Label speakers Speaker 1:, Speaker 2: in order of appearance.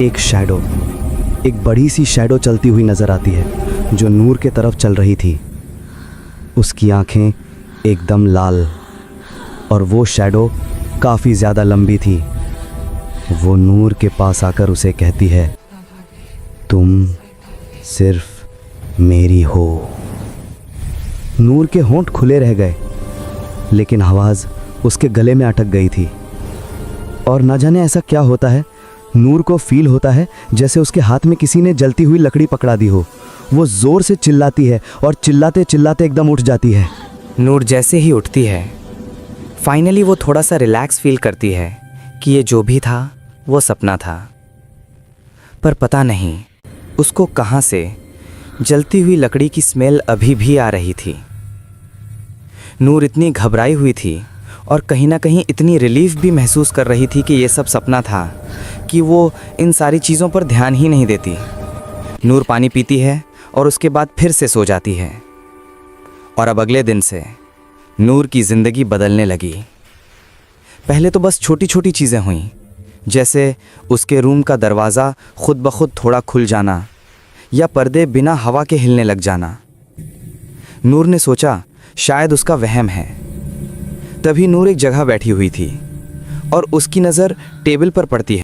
Speaker 1: एक शैडो, एक बड़ी सी शैडो चलती हुई नज़र आती है जो नूर के तरफ चल रही थी। उसकी आंखें एकदम लाल और वो शैडो काफ़ी ज़्यादा लंबी थी। वो नूर के पास आकर उसे कहती है, तुम सिर्फ मेरी हो। नूर के होंठ खुले रह गए, लेकिन आवाज़ उसके गले में अटक गई थी। और न जाने ऐसा क्या होता है, नूर को फील होता है जैसे उसके हाथ में किसी ने जलती हुई लकड़ी पकड़ा दी हो। वो ज़ोर से चिल्लाती है और चिल्लाते चिल्लाते एकदम उठ जाती है।
Speaker 2: नूर जैसे ही उठती है, फाइनली वो थोड़ा सा रिलैक्स फील करती है कि ये जो भी था वो सपना था। पर पता नहीं उसको कहाँ से जलती हुई लकड़ी की स्मेल अभी भी आ रही थी। नूर इतनी घबराई हुई थी और कहीं ना कहीं इतनी रिलीफ भी महसूस कर रही थी कि ये सब सपना था कि वो इन सारी चीज़ों पर ध्यान ही नहीं देती। नूर पानी पीती है और उसके बाद फिर से सो जाती है। और अब अगले दिन से नूर की ज़िंदगी बदलने लगी। पहले तो बस छोटी छोटी चीज़ें हुईं, जैसे उसके रूम का दरवाज़ा खुद ब खुद थोड़ा खुल जाना या पर्दे बिना हवा के हिलने लग जाना। नूर ने सोचा शायद उसका वहम है। तभी नूर एक जगह बैठी हुई थी और उसकी नज़र टेबल पर पड़ती है।